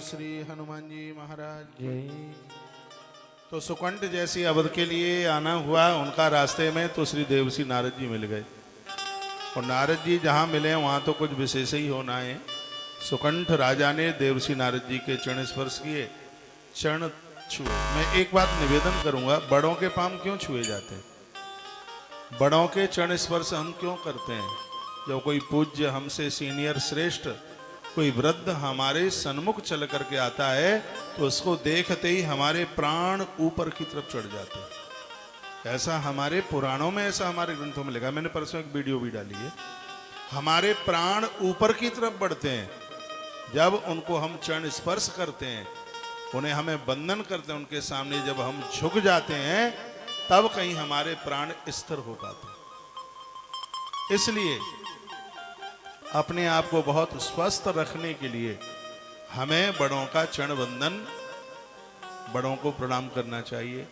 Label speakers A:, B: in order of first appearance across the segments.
A: श्री हनुमान जी महाराज।
B: जय।
A: तो सुकंठ जैसी अवध के लिए आना हुआ उनका, रास्ते में तो श्री देवसी नारद जी मिल गए। और नारद जी जहाँ मिले वहाँ तो कुछ विशेष ही होना है। सुकंठ राजा ने देवसी नारद जी के चरण स्पर्श किए, चरण छुए। मैं एक बात निवेदन करूंगा, बड़ों के पांव क्यों छुए जाते हैं? बड़ों के चरण स्पर्श हम क्यों करते हैं? जब कोई पूज्य, हमसे सीनियर, श्रेष्ठ, कोई वृद्ध हमारे सन्मुख चल करके आता है तो उसको देखते ही हमारे प्राण ऊपर की तरफ चढ़ जाते हैं। ऐसा हमारे पुराणों में, ऐसा हमारे ग्रंथों में लिखा। मैंने परसों एक वीडियो भी डाली है। हमारे प्राण ऊपर की तरफ बढ़ते हैं जब उनको हम चरण स्पर्श करते हैं, उन्हें हमें वंदन करते हैं, उनके सामने जब हम झुक जाते हैं तब कहीं हमारे प्राण स्थिर हो पाते हैं। इसलिए अपने आप को बहुत स्वस्थ रखने के लिए हमें बड़ों का चरण वंदन, बड़ों को प्रणाम करना चाहिए।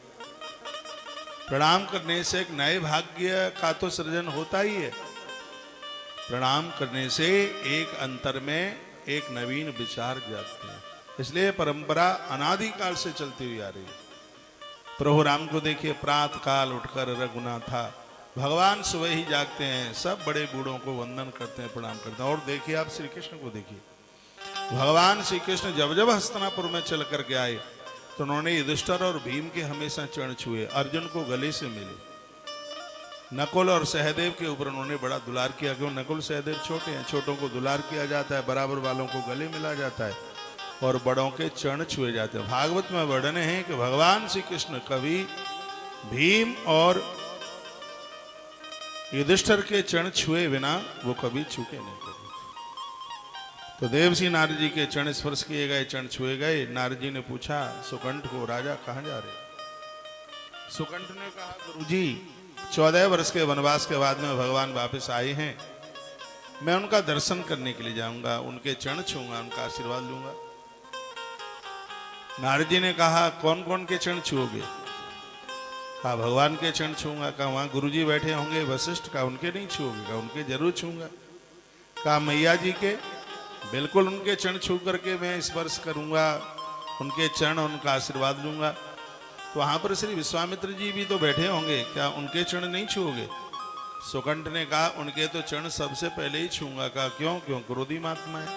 A: प्रणाम करने से एक नए भाग्य का तो सृजन होता ही है। प्रणाम करने से एक अंतर में एक नवीन विचार जागते हैं। इसलिए परंपरा अनादिकाल से चलती हुई आ रही है। प्रभु राम को देखिए, प्रातः काल उठकर रघुनाथा, भगवान सुबह ही जागते हैं, सब बड़े बूढ़ों को वंदन करते हैं, प्रणाम करते हैं। और देखिए आप श्री कृष्ण को देखिए, भगवान श्री कृष्ण जब जब हस्तिनापुर में चल करके आए तो उन्होंने युधिष्ठिर और भीम के हमेशा चरण छुए, अर्जुन को गले से मिले, नकुल और सहदेव के ऊपर उन्होंने बड़ा दुलार किया। क्यों? नकुल सहदेव छोटे हैं, छोटों को दुलार किया जाता है, बराबर वालों को गले मिला जाता है और बड़ों के चरण छुए जाते हैं। भागवत में वर्णन है कि भगवान श्री कृष्ण कभी भीम और युधिष्ठिर के चरण छुए बिना वो कभी चूके नहीं कभी। तो देवसी नारद जी के चरण स्पर्श किए गए, चरण छुए गए। नारद जी ने पूछा सुकंठ को, राजा कहाँ जा रहे? सुकंठ ने कहा, गुरुजी 14 वर्ष के वनवास के बाद में भगवान वापस आए हैं, मैं उनका दर्शन करने के लिए जाऊंगा, उनके चरण छूंगा, उनका आशीर्वाद लूंगा। नारद जी ने कहा, कौन कौन के चरण छूओगे? कहा भगवान के चरण छूंगा। कहा वहां गुरुजी बैठे होंगे वशिष्ठ, का उनके नहीं छूओगे? कहा उनके जरूर छूंगा। कहा मैया जी के? बिल्कुल उनके चरण छू करके मैं स्पर्श करूंगा, उनके चरण, उनका आशीर्वाद लूंगा। तो वहां पर श्री विश्वामित्र जी भी तो बैठे होंगे, क्या उनके चरण नहीं छूओगे? सुकंठ ने कहा उनके तो चरण सबसे पहले ही छूंगा। कहा क्यों? क्यों क्रोधी महात्मा है।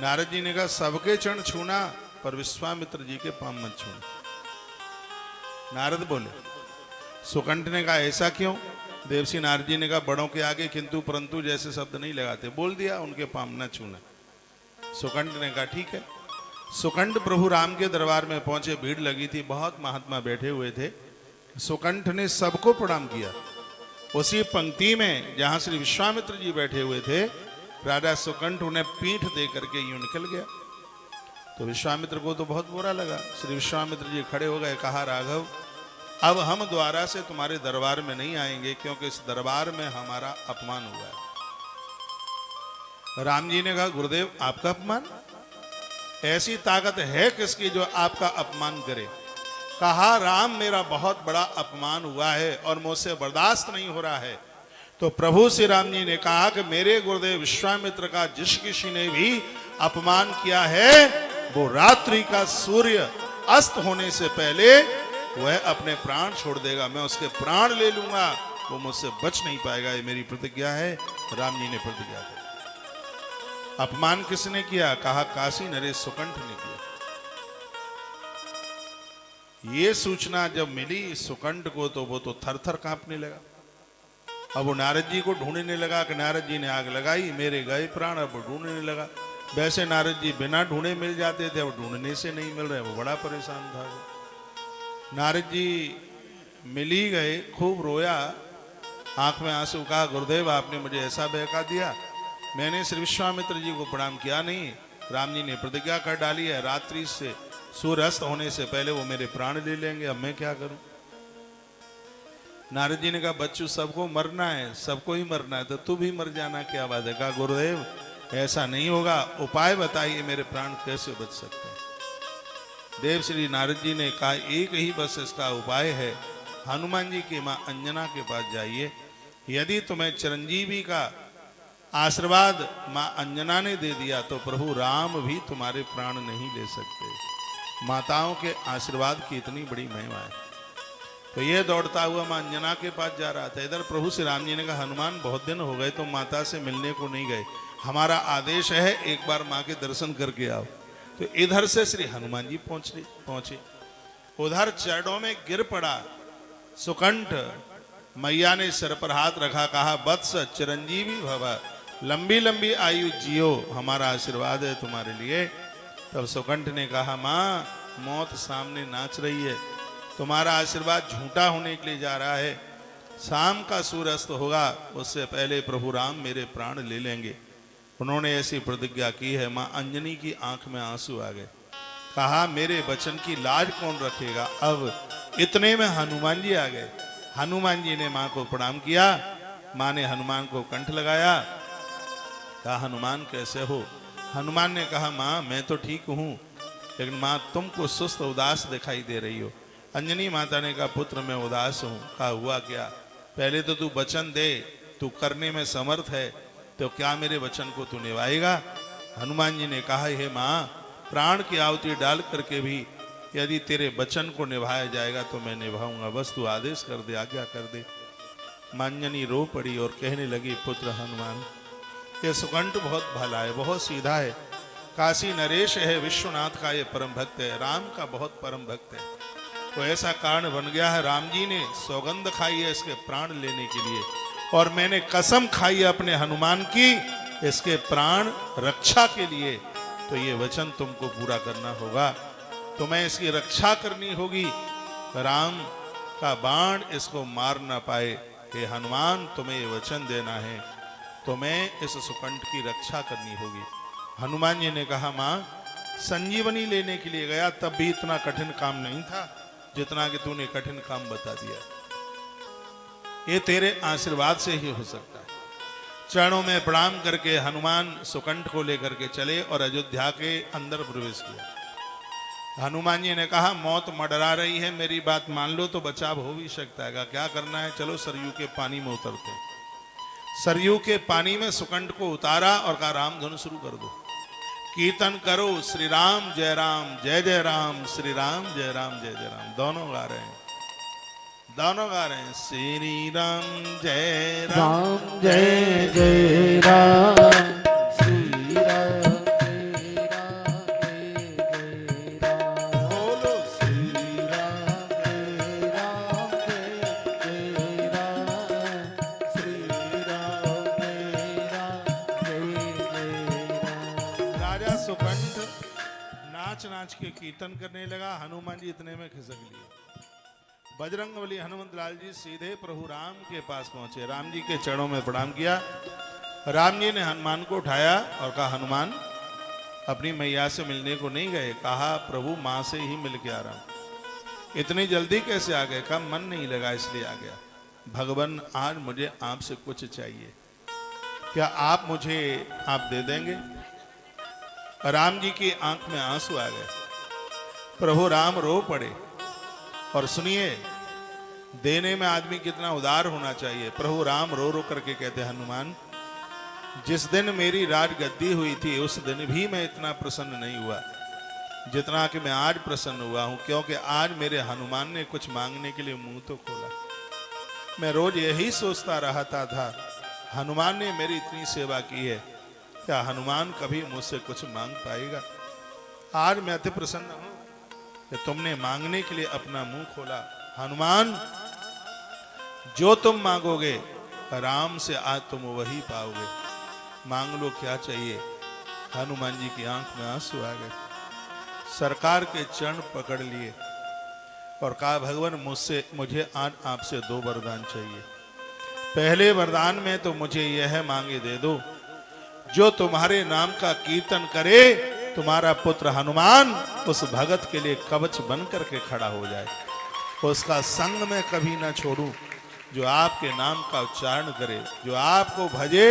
A: नारद जी ने कहा सबके चरण छूना पर विश्वामित्र जी के पांव मत छूना। नारद बोले, सुकंठ ने कहा ऐसा क्यों? देवसी नारद जी ने कहा बड़ों के आगे किंतु परंतु जैसे शब्द नहीं लगाते, बोल दिया उनके पांव न छूना। सुकंठ ने कहा ठीक है। सुकंठ प्रभु राम के दरबार में पहुंचे, भीड़ लगी थी, बहुत महात्मा बैठे हुए थे। सुकंठ ने सबको प्रणाम किया। उसी पंक्ति में जहां श्री विश्वामित्र जी बैठे हुए थे, राजा सुकंठ उन्हें पीठ दे करके यूं निकल गया। तो विश्वामित्र को तो बहुत बुरा लगा। श्री विश्वामित्र जी खड़े हो गए, कहा राघव अब हम द्वारा से तुम्हारे दरबार में नहीं आएंगे, क्योंकि इस दरबार में हमारा अपमान हुआ है। राम जी ने कहा गुरुदेव आपका अपमान? ऐसी ताकत है किसकी जो आपका अपमान करे? कहा राम मेरा बहुत बड़ा अपमान हुआ है और मुझसे बर्दाश्त नहीं हो रहा है। तो प्रभु श्री राम जी ने कहा कि मेरे गुरुदेव विश्वामित्र का जिस किसी ने भी अपमान किया है, वो रात्रि का सूर्य अस्त होने से पहले वह अपने प्राण छोड़ देगा, मैं उसके प्राण ले लूंगा, वो मुझसे बच नहीं पाएगा। ये मेरी प्रतिज्ञा है। राम जी ने प्रतिज्ञा की। अपमान किसने किया? कहा काशी नरेश सुकंठ ने किया। ये सूचना जब मिली सुकंठ को तो वो तो थर थर कांपने लगा। अब वो नारद जी को ढूंढने लगा कि नारद जी ने आग लगाई, मेरे गए प्राण। अब ढूंढने लगा। वैसे नारद जी बिना ढूंढे मिल जाते थे, अब ढूंढने से नहीं मिल रहे, वो बड़ा परेशान था। नारद जी मिल ही गए, खूब रोया, आंख में आंसू। कहा गुरुदेव आपने मुझे ऐसा बहका दिया, मैंने श्री विश्वामित्र जी को प्रणाम किया नहीं। राम जी ने प्रतिज्ञा कर डाली है, रात्रि से सूर्यास्त होने से पहले वो मेरे प्राण ले लेंगे, अब मैं क्या करूं? नारद जी ने कहा बच्चू सबको मरना है, सबको ही मरना है, तो तू भी मर जाना, क्या बात है? कहा गुरुदेव ऐसा नहीं होगा, उपाय बताइए, मेरे प्राण कैसे बच सकते हैं? देव श्री नारद जी ने कहा एक ही बस इसका उपाय है, हनुमान जी की मां अंजना के पास जाइए, यदि तुम्हें चिरंजीवी का आशीर्वाद मां अंजना ने दे दिया तो प्रभु राम भी तुम्हारे प्राण नहीं ले सकते। माताओं के आशीर्वाद की इतनी बड़ी महिमा है। तो ये दौड़ता हुआ मां अंजना के पास जा रहा था। इधर प्रभु श्री राम जी ने कहा, हनुमान बहुत दिन हो गए तो माता से मिलने को नहीं गए, हमारा आदेश है एक बार मां के दर्शन करके आओ। तो इधर से श्री हनुमान जी पहुंचे। उधर चरणों में गिर पड़ा सुकंठ। मैया ने सिर पर हाथ रखा, कहा, वत्स चिरंजीवी भव, लंबी लंबी आयु जियो, हमारा आशीर्वाद है तुम्हारे लिए। तब सुकंठ ने कहा, मां मौत सामने नाच रही है, तुम्हारा आशीर्वाद झूठा होने के लिए जा रहा है। शाम का सूर्यास्त होगा, उससे पहले प्रभु राम मेरे प्राण ले लेंगे। उन्होंने ऐसी प्रतिज्ञा की है। मां अंजनी की आंख में आंसू आ गए। कहा, मेरे वचन की लाज कौन रखेगा। अब इतने में हनुमान जी आ गए। हनुमान जी ने मां को प्रणाम किया। मां ने हनुमान को कंठ लगाया। कहा, हनुमान कैसे हो। हनुमान ने कहा, मां मैं तो ठीक हूं, लेकिन मां तुमको सुस्त उदास दिखाई दे रही हो। अंजनी माता ने कहा, पुत्र मैं उदास हूं। कहा, हुआ क्या। पहले तो तू वचन दे, तू करने में समर्थ है, तो क्या मेरे वचन को तू निभाएगा। हनुमान जी ने कहा, हे मां प्राण की आहुति डाल करके भी यदि तेरे वचन को निभाया जाएगा तो मैं निभाऊंगा, बस तू आदेश कर दे, आज्ञा कर दे। अंजनी रो पड़ी और कहने लगी, पुत्र हनुमान ये सुकंठ बहुत भला है, बहुत सीधा है, काशी नरेश है, विश्वनाथ का ये परम भक्त है, राम का बहुत परम भक्त है। तो ऐसा कारण बन गया है, राम जी ने सौगंध खाई है इसके प्राण लेने के लिए, और मैंने कसम खाई है अपने हनुमान की इसके प्राण रक्षा के लिए। तो ये वचन तुमको पूरा करना होगा, तुम्हें इसकी रक्षा करनी होगी, राम का बाण इसको मार ना पाए। हे हनुमान तुम्हें ये वचन देना है, तुम्हें इस सुकंठ की रक्षा करनी होगी। हनुमान जी ने कहा, मां संजीवनी लेने के लिए गया तब भी इतना कठिन काम नहीं था जितना कि तूने कठिन काम बता दिया। ये तेरे आशीर्वाद से ही हो सकता है। चरणों में प्रणाम करके हनुमान सुकंठ को लेकर के चले और अयोध्या के अंदर प्रवेश किया। हनुमान जी ने कहा, मौत मडरा रही है, मेरी बात मान लो तो बचाव हो भी सकता है। क्या करना है, चलो सरयू के पानी में उतरते। सरयू के पानी में सुकंठ को उतारा और कहा, राम धुन शुरू कर दो, कीर्तन करो, श्री राम जय राम जय जय राम, श्री राम जय राम जय जय राम। दोनों गा रहे हैं, दोनों गा रहे हैं, श्री राम जय राम
B: जय जय राम, श्री राम
A: नाच के कीर्तन करने लगा। हनुमान जी इतने में खिसक लिए। बजरंगबली हनुमंत लाल जी सीधे प्रभु राम के पास पहुंचे, राम जी के चरणों में प्रणाम किया। राम जी ने हनुमान को उठाया और कहा, हनुमान अपनी मैया से मिलने को नहीं गए। कहा, प्रभु मां से ही मिल के आ रहा हूं। इतनी जल्दी कैसे आ गए। कहा, मन नहीं लगा इसलिए आ गया। भगवान आज मुझे आपसे कुछ चाहिए, क्या आप मुझे आप दे देंगे। राम जी की आंख में आंसू आ गए। प्रभु राम रो पड़े। और सुनिए, देने में आदमी कितना उदार होना चाहिए। प्रभु राम रो रो करके कहते, हनुमान जिस दिन मेरी राजगद्दी हुई थी उस दिन भी मैं इतना प्रसन्न नहीं हुआ जितना कि मैं आज प्रसन्न हुआ हूं, क्योंकि आज मेरे हनुमान ने कुछ मांगने के लिए मुंह तो खोला। मैं रोज यही सोचता रहता था, हनुमान ने मेरी इतनी सेवा की है, क्या हनुमान कभी मुझसे कुछ मांग पाएगा। आज मैं अति प्रसन्न हूं कि तुमने मांगने के लिए अपना मुंह खोला। हनुमान जो तुम मांगोगे राम से आज तुम वही पाओगे, मांग लो क्या चाहिए। हनुमान जी की आंख में आंसू आ गए। सरकार के चरण पकड़ लिए और कहा, भगवान मुझे आज आपसे 2 वरदान चाहिए। पहले वरदान में तो मुझे यह मांगे दे दो, जो तुम्हारे नाम का कीर्तन करे तुम्हारा पुत्र हनुमान उस भगत के लिए कवच बन करके खड़ा हो जाए, उसका संग में कभी ना छोड़ूं, जो आपके नाम का उच्चारण करे, जो आपको भजे,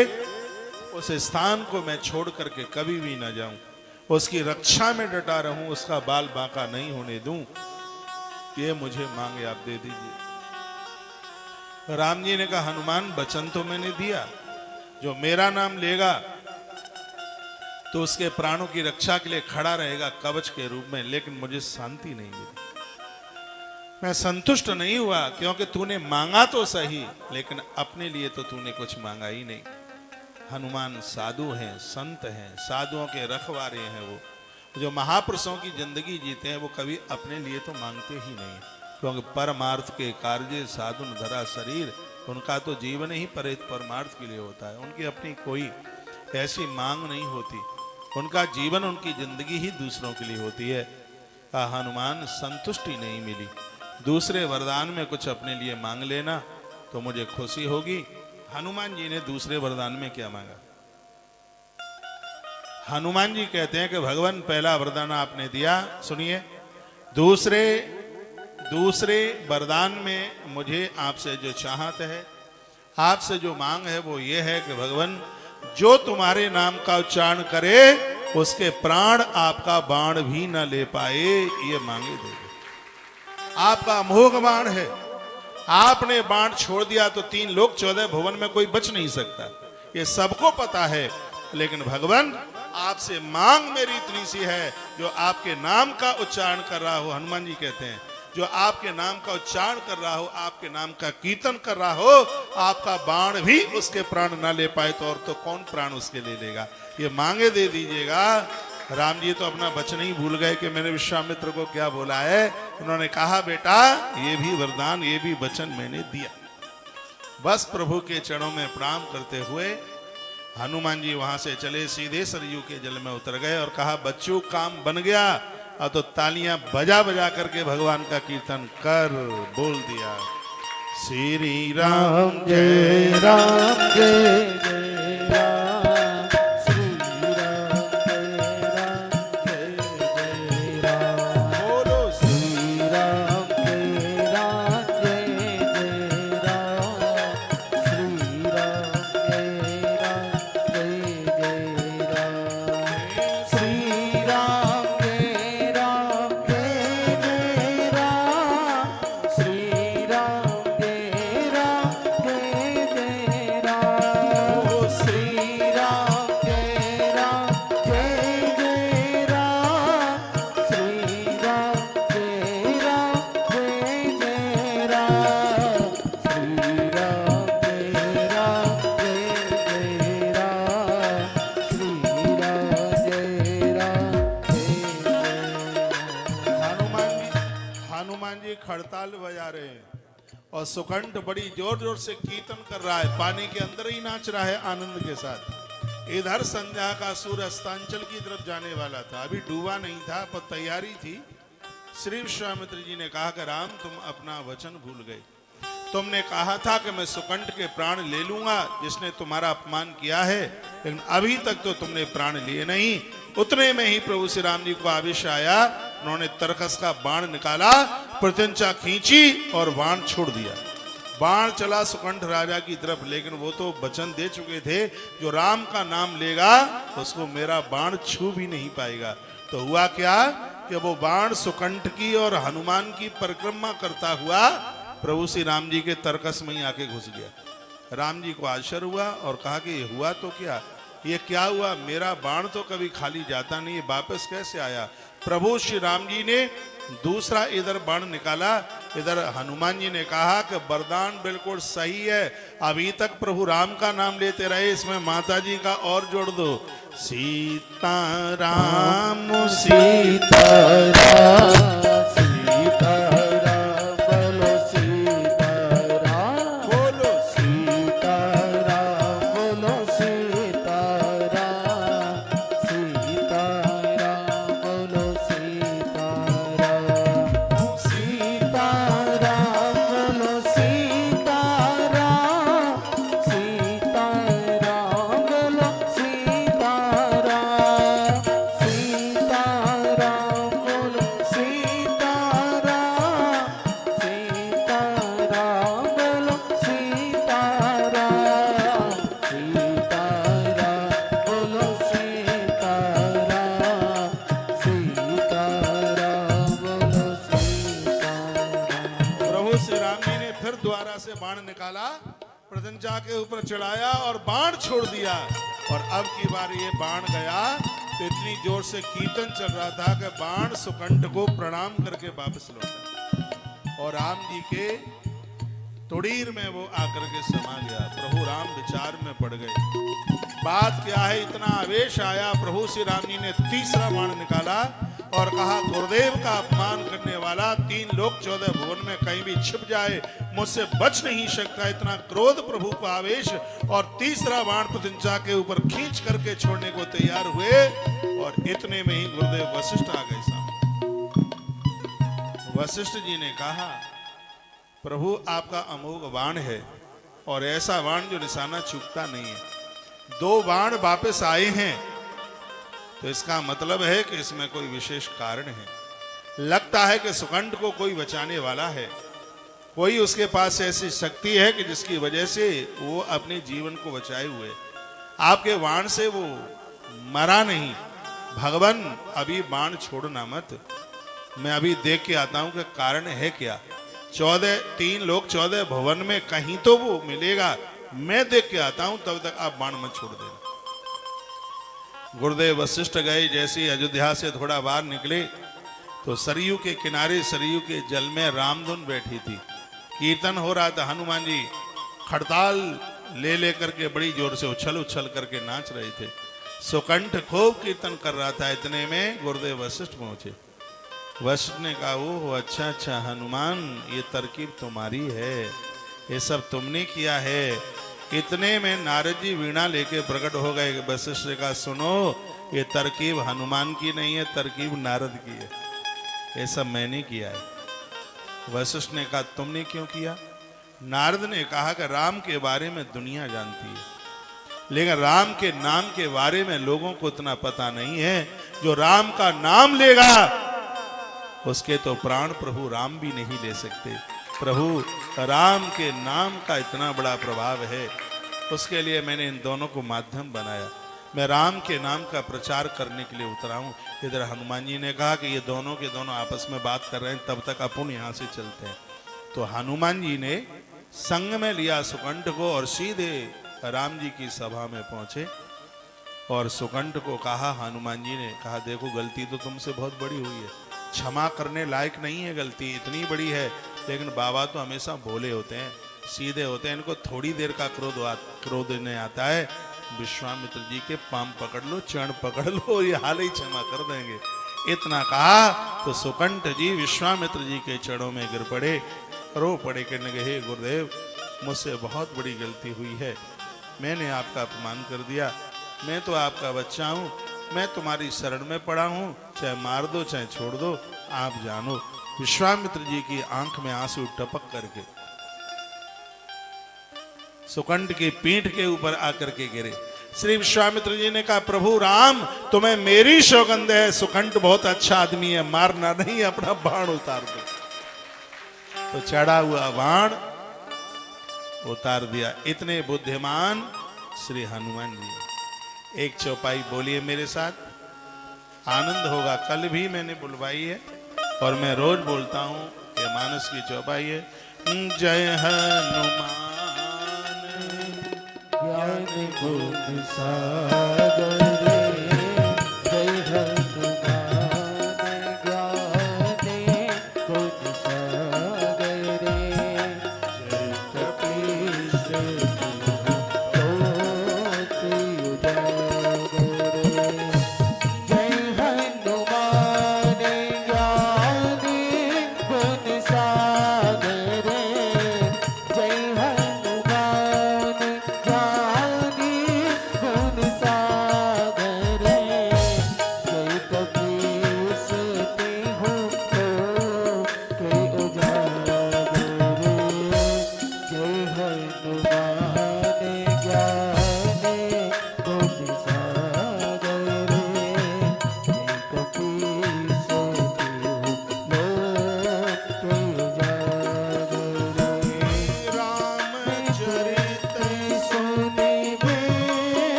A: उस स्थान को मैं छोड़ करके कभी भी ना जाऊं, उसकी रक्षा में डटा रहूं, उसका बाल बांका नहीं होने दूं। ये मुझे मांगे आप दे दीजिए। राम जी ने कहा, हनुमान वचन तो मैंने दिया, जो मेरा नाम लेगा तो उसके प्राणों की रक्षा के लिए खड़ा रहेगा कवच के रूप में, लेकिन मुझे शांति नहीं मिली। मैं संतुष्ट नहीं हुआ, क्योंकि तूने मांगा तो सही, लेकिन अपने लिए तो तूने कुछ मांगा ही नहीं। हनुमान साधु हैं, संत हैं, साधुओं के रखवारे हैं। वो जो महापुरुषों की जिंदगी जीते हैं, वो कभी अपने लिए तो मांगते ही नहीं, क्योंकि परमार्थ के कार्य साधुन धरा शरीर, उनका तो जीवन ही परमार्थ के लिए होता है। उनकी अपनी कोई ऐसी मांग नहीं होती, उनका जीवन, उनकी जिंदगी ही दूसरों के लिए होती है। हनुमान संतुष्टि नहीं मिली, दूसरे वरदान में कुछ अपने लिए मांग लेना तो मुझे खुशी होगी। हनुमान जी ने दूसरे वरदान में क्या मांगा? हनुमान जी कहते हैं कि भगवान पहला वरदान आपने दिया, सुनिए, दूसरे वरदान में मुझे आपसे जो चाहत है, आपसे जो मांग है, वो ये है कि भगवान जो तुम्हारे नाम का उच्चारण करे उसके प्राण आपका बाण भी न ले पाए, ये मांगे दोगे। आपका अमोघ बाण है, आपने बाण छोड़ दिया तो 3 लोक 14 भुवन में कोई बच नहीं सकता, ये सबको पता है। लेकिन भगवान आपसे मांग मेरी इतनी सी है, जो आपके नाम का उच्चारण कर रहा हो, हनुमान जी कहते हैं, जो आपके नाम का उच्चारण कर रहा हो, आपके नाम का कीर्तन कर रहा हो, आपका बाण भी उसके प्राण ना ले पाए तो और तो कौन प्राण उसके ले लेगा, ये मांगे दे दीजिएगा। राम जी तो अपना वचन ही भूल गए कि मैंने विश्वामित्र को क्या बोला है। उन्होंने कहा, बेटा ये भी वरदान, ये भी वचन मैंने दिया। बस प्रभु के चरणों में प्रणाम करते हुए हनुमान जी वहां से चले, सीधे सरयू के जल में उतर गए और कहा, बच्चों काम बन गया। और तो तालियां बजा बजा करके भगवान का कीर्तन कर बोल दिया, श्री राम जय
B: राम जय जय राम, श्री राम जय राम जय जय राम,
A: बोलो
B: श्री राम जय राम जय जय राम, श्री राम जय राम जय जय राम, श्री राम जय राम जय जय राम, श्री राम जय राम जय जय राम, श्री राम जय राम जय जय राम, श्री राम जय राम जय जय राम, श्री राम जय राम जय जय राम, श्री राम जय राम जय जय।
A: हनुमान जी खड़ताल बजा रहे हैं और सुकंठ बड़ी जोर जोर से कीर्तन कर रहा है, पानी के अंदर ही नाच रहा है आनंद के साथ। इधर संध्या का सूर्य अस्तांचल की तरफ जाने वाला था, अभी डूबा नहीं था पर तैयारी थी। श्री विश्वामित्र जी ने कहा कि राम तुम अपना वचन भूल गए, तुमने कहा था कि मैं सुकंठ के प्राण ले लूंगा जिसने तुम्हारा अपमान किया है, लेकिन अभी तक तो तुमने प्राण लिए नहीं। उतने में ही प्रभु श्री राम जी को आवेश आया, उन्होंने तरकस का बाण निकाला, प्रत्यंचा खींची और बाण छोड़ दिया। बाण चला सुकंठ राजा की तरफ, लेकिन वो तो वचन दे चुके थे, जो राम का नाम लेगा उसको मेरा बाण छू भी नहीं पाएगा। तो हुआ क्या कि वो बाण सुकंठ की और हनुमान की परिक्रमा करता हुआ प्रभु श्री राम जी के तरकस में ही आके घुस गया। राम जी को आश्चर्य हुआ और कहा कि ये हुआ तो क्या, ये क्या हुआ, मेरा बाण तो कभी खाली जाता नहीं, वापस कैसे आया। प्रभु श्री राम जी ने दूसरा इधर बाण निकाला, इधर हनुमान जी ने कहा कि वरदान बिल्कुल सही है, अभी तक प्रभु राम का नाम लेते रहे, इसमें माता जी का और जोड़ दो, सीता राम
B: सीता राम, सीता राम बोलो सीता राम,
A: बोलो
B: सीता राम बोलो सीता राम, सीता राम बोलो सीता राम, सीता राम बोलो सीता राम, सीता राम बोलो सीता राम, सीता राम बोलो सीता राम, सीता राम बोलो सीता राम, सीता राम बोलो सीता राम, सीता राम बोलो सीता राम।
A: प्रभु श्री राम जी ने फिर द्वारा से बाण निकाला प्रत्यंचा के ऊपर चढ़ाया और बाण छोड़ दिया। और अब की बार ये बाण गया तो इतनी जोर से कीर्तन चल रहा था कि बाण सुकंठ को प्रणाम करके वापस लौटा और राम जी के तुड़ीर में वो आकर के समा गया। प्रभु राम विचार में पड़ गए, बात क्या है, इतना आवेश आया। प्रभु श्री राम जी ने तीसरा बाण निकाला और कहा, गुरुदेव का अपमान करने वाला 3 लोक 14 भुवन में कहीं भी छिप जाए, मुझसे बच नहीं सकता। इतना क्रोध प्रभु को आवेश, और तीसरा बाण प्रत्यंचा के ऊपर खींच करके छोड़ने को तैयार हुए। और इतने में ही गुरुदेव वशिष्ठ आ गए सामने। वशिष्ठ जी ने कहा, प्रभु आपका अमोघ बाण है और ऐसा बाण जो निशाना चूकता नहीं है। 2 बाण वापस आए हैं तो इसका मतलब है कि इसमें कोई विशेष कारण है। लगता है कि सुकंठ को कोई बचाने वाला है, कोई उसके पास ऐसी शक्ति है कि जिसकी वजह से वो अपने जीवन को बचाए हुए। आपके बाण से वो मरा नहीं। भगवान अभी बाण छोड़ना मत, मैं अभी देख के आता हूं कि कारण है क्या। 3 लोक 14 भवन में कहीं तो वो मिलेगा, मैं देख के आता हूं, तब तक आप बाण मत छोड़ देना। गुरुदेव वशिष्ठ गए। जैसे ही अयोध्या से थोड़ा बाहर निकले तो सरयू के किनारे, सरयू के जल में रामधुन बैठी थी, कीर्तन हो रहा था। हनुमान जी खड़ताल ले लेकर के बड़ी जोर से उछल उछल करके नाच रहे थे। सुकंठ खूब कीर्तन कर रहा था। इतने में गुरुदेव वशिष्ठ पहुंचे। वशिष्ठ ने कहा, ओह अच्छा अच्छा हनुमान, ये तरकीब तुम्हारी है, ये सब तुमने किया है। इतने में नारद जी वीणा लेके प्रकट हो गए। वशिष्ठ ने कहा, सुनो, ये तरकीब हनुमान की नहीं है, तरकीब नारद की है, ये सब मैंने किया है। वशिष्ठ ने कहा, तुमने क्यों किया? नारद ने कहा कि राम के बारे में दुनिया जानती है, लेकिन राम के नाम के बारे में लोगों को इतना पता नहीं है। जो राम का नाम लेगा उसके तो प्राण प्रभु राम भी नहीं ले सकते। प्रभु राम के नाम का इतना बड़ा प्रभाव है, उसके लिए मैंने इन दोनों को माध्यम बनाया। मैं राम के नाम का प्रचार करने के लिए उतरा हूं। इधर हनुमान जी ने कहा कि ये दोनों के दोनों आपस में बात कर रहे हैं, तब तक अपन यहां से चलते हैं। तो हनुमान जी ने संग में लिया सुकंठ को और सीधे राम जी की सभा में पहुंचे और सुकंठ को कहा, हनुमान जी ने कहा, देखो गलती तो तुमसे बहुत बड़ी हुई है, क्षमा करने लायक नहीं है, गलती इतनी बड़ी है, लेकिन बाबा तो हमेशा भोले होते हैं, सीधे होते हैं, इनको थोड़ी देर का क्रोध नहीं आता है। विश्वामित्र जी के पाम पकड़ लो, चरण पकड़ लो, ये हाल ही क्षमा कर देंगे। इतना कहा तो सुकंठ जी विश्वामित्र जी के चरणों में गिर पड़े, रो पड़े, कहने लगे, हे गुरुदेव, मुझसे बहुत बड़ी गलती हुई है, मैंने आपका अपमान कर दिया, मैं तो आपका बच्चा हूँ, मैं तुम्हारी शरण में पड़ा हूँ, चाहे मार दो चाहे छोड़ दो, आप जानो। विश्वामित्र जी की आंख में आंसू टपक करके सुकंठ की पीठ के ऊपर आकर के गिरे। श्री विश्वामित्र जी ने कहा, प्रभु राम, तुम्हें मेरी सौगंध है, सुकंठ बहुत अच्छा आदमी है, मारना नहीं, अपना बाण उतार दो। तो चढ़ा हुआ बाण उतार दिया। इतने बुद्धिमान श्री हनुमान जी। एक चौपाई बोलिए मेरे साथ, आनंद होगा। कल भी मैंने बुलवाई है और मैं रोज बोलता हूं, ये मानस की चौपाई है। जय हनुमान
B: ज्ञान गुण सागर, जय हनुमान ज्ञान गुण सागर, जय कपीश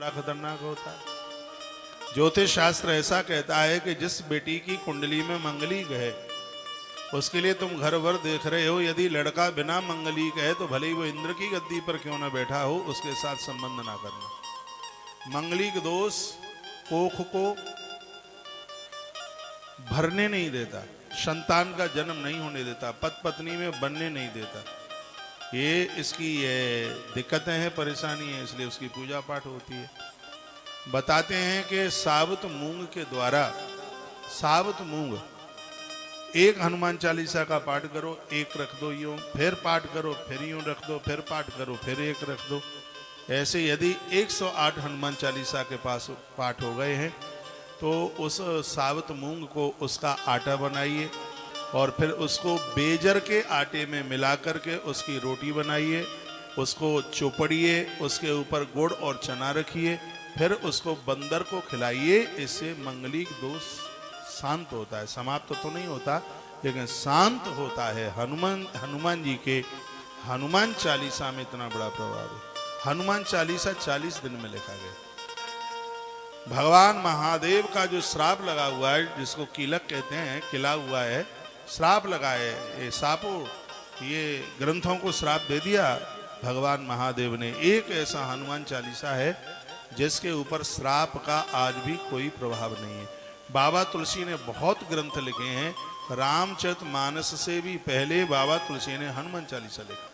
A: बड़ा खतरनाक होता है। ज्योतिष शास्त्र ऐसा कहता है कि जिस बेटी की कुंडली में मंगलीक है उसके लिए तुम घर भर देख रहे हो, यदि लड़का बिना मंगलीक है तो भले ही वो इंद्र की गद्दी पर क्यों ना बैठा हो, उसके साथ संबंध ना करना। मंगलीक दोष कोख को भरने नहीं देता, संतान का जन्म नहीं होने देता, पति पत्नी में बनने नहीं देता। ये इसकी ये दिक्कतें हैं, परेशानी है, इसलिए उसकी पूजा पाठ होती है। बताते हैं कि साबुत मूंग के द्वारा, साबुत मूंग एक हनुमान चालीसा का पाठ करो, एक रख दो यूं, फिर पाठ करो, फिर यूं रख दो, फिर पाठ करो, फिर एक रख दो। ऐसे यदि 108 हनुमान चालीसा के पास पाठ हो गए हैं तो उस साबुत मूंग को उसका आटा बनाइए और फिर उसको बेजर के आटे में मिला करके उसकी रोटी बनाइए, उसको चोपड़िए, उसके ऊपर गुड़ और चना रखिए, फिर उसको बंदर को खिलाइए। इससे मंगलिक दोष शांत होता है, समाप्त तो नहीं होता लेकिन शांत होता है। हनुमान जी के हनुमान चालीसा में इतना बड़ा प्रभाव है। हनुमान चालीसा 40 दिन में लिखा गया। भगवान महादेव का जो श्राप लगा हुआ है, जिसको कीलक कहते हैं, किला हुआ है, श्राप लगा है, ये सापो ये ग्रंथों को श्राप दे दिया भगवान महादेव ने। एक ऐसा हनुमान चालीसा है जिसके ऊपर श्राप का आज भी कोई प्रभाव नहीं है। बाबा तुलसी ने बहुत ग्रंथ लिखे हैं, रामचरितमानस से भी पहले बाबा तुलसी ने हनुमान चालीसा लिखा।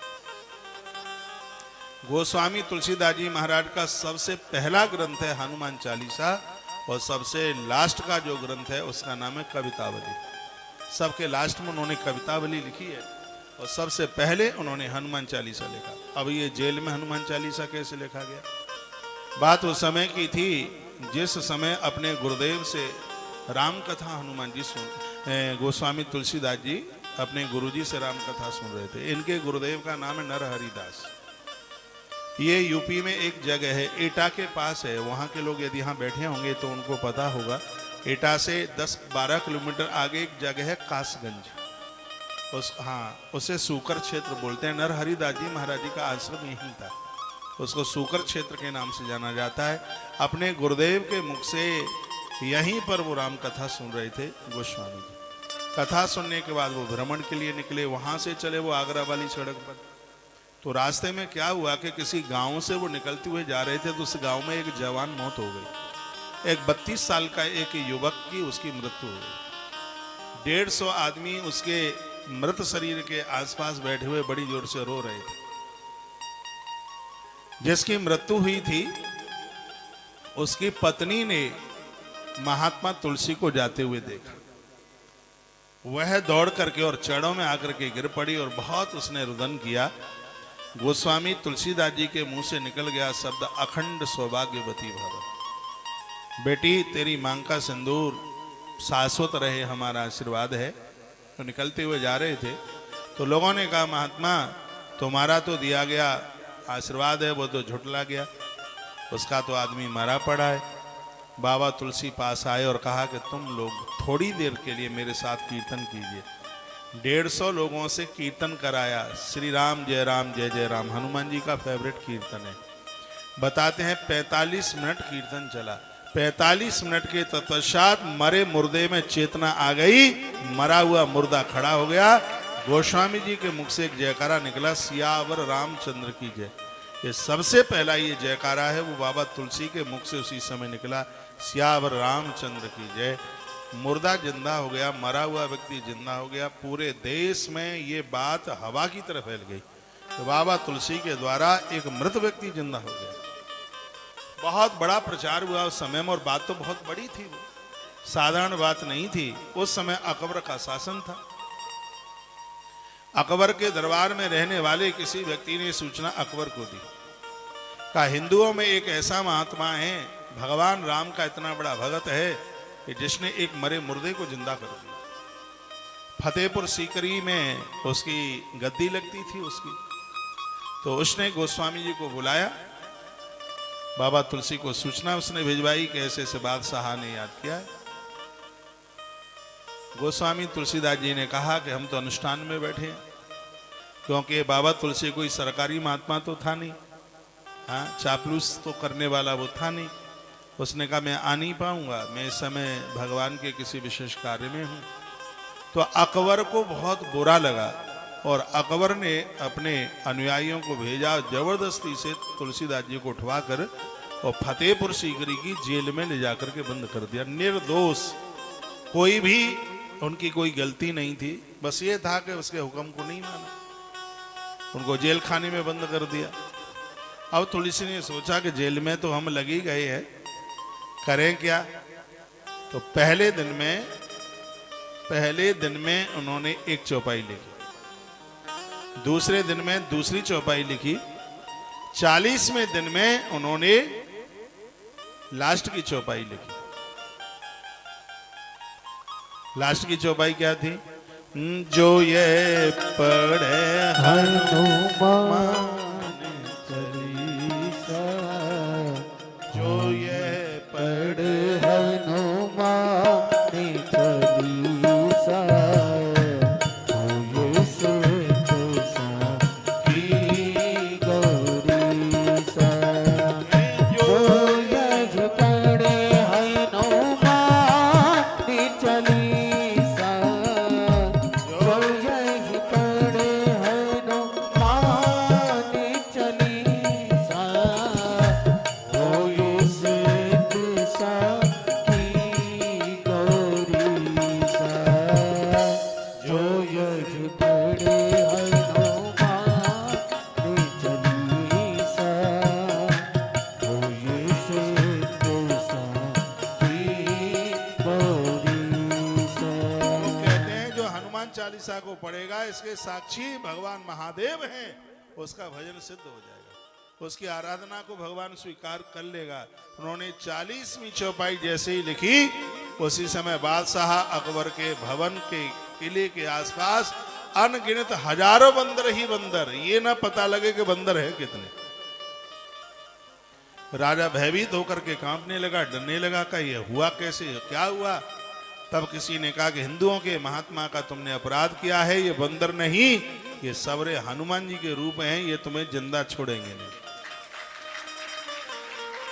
A: गोस्वामी तुलसीदास जी महाराज का सबसे पहला ग्रंथ है हनुमान चालीसा और सबसे लास्ट का जो ग्रंथ है उसका नाम है कवितावली। सबके लास्ट में उन्होंने कवितावली लिखी है और सबसे पहले उन्होंने हनुमान चालीसा लिखा। अब ये जेल में हनुमान चालीसा कैसे लिखा गया? बात उस समय की थी जिस समय अपने गुरुदेव से राम कथा हनुमान जी गोस्वामी तुलसीदास जी अपने गुरुजी से राम कथा सुन रहे थे। इनके गुरुदेव का नाम है नरहरिदास। ये यूपी में एक जगह है, एटा के पास है। वहाँ के लोग यदि यहाँ बैठे होंगे तो उनको पता होगा। एटा से 10-12 किलोमीटर आगे एक जगह है कासगंज, उसे सूकर क्षेत्र बोलते हैं। नरहरिदास जी महाराज जी का आश्रम यहीं था, उसको सूकर क्षेत्र के नाम से जाना जाता है। अपने गुरुदेव के मुख से यहीं पर वो राम कथा सुन रहे थे गोस्वामी जी। कथा सुनने के बाद वो भ्रमण के लिए निकले, वहां से चले वो आगरा वाली सड़क पर। तो रास्ते में क्या हुआ कि किसी गांव से वो निकलते हुए जा रहे थे तो उस गांव में एक जवान मौत हो गई। एक 32 साल का एक युवक की उसकी मृत्यु हो गई। 150 आदमी उसके मृत शरीर के आसपास बैठे हुए बड़ी जोर से रो रहे थे। जिसकी मृत्यु हुई थी उसकी पत्नी ने महात्मा तुलसी को जाते हुए देखा। वह दौड़ करके और चरणों में आकर के गिर पड़ी और बहुत उसने रुदन किया। गोस्वामी तुलसीदास जी के मुंह से निकल गया शब्द, अखंड सौभाग्यवती भव। बेटी तेरी मांग का सिंदूर शाश्वत रहे, हमारा आशीर्वाद है। तो निकलते हुए जा रहे थे तो लोगों ने कहा, महात्मा तुम्हारा तो दिया गया आशीर्वाद है वो तो झुठला गया, उसका तो आदमी मरा पड़ा है। बाबा तुलसी पास आए और कहा कि तुम लोग थोड़ी देर के लिए मेरे साथ कीर्तन कीजिए। 150 लोगों से कीर्तन कराया। श्री राम जय जय राम हनुमान जी का फेवरेट कीर्तन है। बताते हैं 45 मिनट कीर्तन चला। 45 मिनट के तत्पश्चात मरे मुर्दे में चेतना आ गई, मरा हुआ मुर्दा खड़ा हो गया। गोस्वामी जी के मुख से एक जयकारा निकला, सियावर रामचंद्र की जय। ये सबसे पहला ये जयकारा है वो बाबा तुलसी के मुख से उसी समय निकला, सियावर रामचंद्र की जय। मुर्दा जिंदा हो गया, मरा हुआ व्यक्ति जिंदा हो गया। पूरे देश में ये बात हवा की तरह फैल गई तो बाबा तुलसी के द्वारा एक मृत व्यक्ति जिंदा हो गया। बहुत बड़ा प्रचार हुआ उस समय में और बात तो बहुत बड़ी थी, वो साधारण बात नहीं थी। उस समय अकबर का शासन था। अकबर के दरबार में रहने वाले किसी व्यक्ति ने सूचना अकबर को दी, कहा हिंदुओं में एक ऐसा महात्मा है, भगवान राम का इतना बड़ा भगत है कि जिसने एक मरे मुर्दे को जिंदा कर दिया। फतेहपुर सीकरी में उसकी गद्दी लगती थी उसकी। तो उसने गोस्वामी जी को बुलाया, बाबा तुलसी को सूचना उसने भिजवाई कि ऐसे ऐसे बादशाह ने याद किया है। गोस्वामी तुलसीदास जी ने कहा कि हम तो अनुष्ठान में बैठे हैं, क्योंकि बाबा तुलसी कोई सरकारी महात्मा तो था नहीं। हाँ, चापलूस तो करने वाला वो था नहीं। उसने कहा मैं आ नहीं पाऊंगा, मैं इस समय भगवान के किसी विशेष कार्य में हूं। तो अकबर को बहुत बुरा लगा और अकबर ने अपने अनुयायियों को भेजा, जबरदस्ती से तुलसीदास जी को उठवाकर और फतेहपुर सीकरी की जेल में ले जाकर के बंद कर दिया। निर्दोष, कोई भी उनकी कोई गलती नहीं थी, बस ये था कि उसके हुक्म को नहीं माना, उनको जेल खाने में बंद कर दिया। अब तुलसी ने सोचा कि जेल में तो हम लगी गए हैं, करें क्या। तो पहले दिन में उन्होंने एक चौपाई लिखी, दूसरे दिन में दूसरी चौपाई लिखी, 40वें दिन में उन्होंने लास्ट की चौपाई लिखी। लास्ट की चौपाई क्या थी? जो ये पढ़े
B: हनुमान चालीसा,
A: जो ये
B: पढ़ हनुमान चालीसा, होए सुख साखी गौरीसा। जो यज पढ़े हनुमान चालीसा, जो यज पढ़े हनुमान चालीसा, होए सुख साखी गौरीसा। जो यज पढ़े हनुमान चालीसा, होए सुख साखी गौरीसा।
A: कहते हैं जो हनुमान चालीसा को पढ़ेगा, इसके साक्षी भगवान महादेव हैं, उसका भजन सिद्ध हो जाएगा, उसकी आराधना को भगवान स्वीकार कर लेगा। उन्होंने 40वीं चौपाई जैसे ही लिखी, उसी समय बादशाह अकबर के भवन के किले के आसपास अनगिनत हजारों बंदर ही बंदर, ये ना पता लगे कि बंदर है कितने। राजा भयभीत होकर के कांपने लगा, डरने लगा कि ये हुआ कैसे, क्या हुआ। तब किसी ने कहा कि हिंदुओं के महात्मा का तुमने अपराध किया है, ये बंदर नहीं, ये सवरे हनुमान जी के रूप हैं, ये तुम्हें जिंदा छोड़ेंगे नहीं।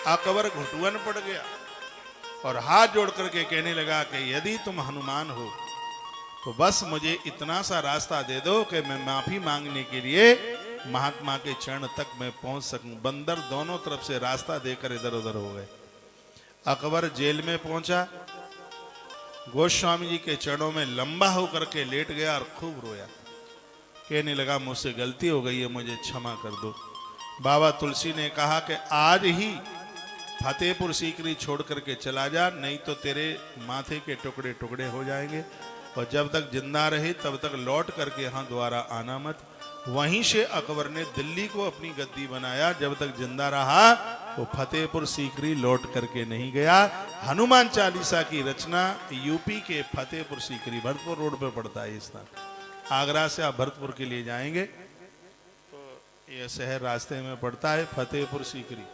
A: अकबर घुटुअन पड़ गया और हाथ जोड़ करके कहने लगा कि यदि तुम हनुमान हो तो बस मुझे इतना सा रास्ता दे दो कि मैं माफी मांगने के लिए महात्मा के चरण तक मैं पहुंच सकूं। बंदर दोनों तरफ से रास्ता देकर इधर उधर हो गए। अकबर जेल में पहुंचा, गोस्वामी जी के चरणों में लंबा होकर के लेट गया और खूब रोया, कहने लगा मुझसे गलती हो गई है, मुझे क्षमा कर दो। बाबा तुलसी ने कहा कि आज ही फतेहपुर सीकरी छोड़ करके चला जा, नहीं तो तेरे माथे के टुकड़े टुकड़े हो जाएंगे, और जब तक जिंदा रहे तब तक लौट करके यहाँ दोबारा आना मत। वहीं से अकबर ने दिल्ली को अपनी गद्दी बनाया, जब तक जिंदा रहा वो फतेहपुर सीकरी लौट करके नहीं गया। हनुमान चालीसा की रचना यूपी के फतेहपुर सीकरी, भरतपुर रोड पे पड़ता है ये स्थान। आगरा से आप भरतपुर के लिए जाएंगे तो ये शहर रास्ते में पड़ता है, फतेहपुर सीकरी।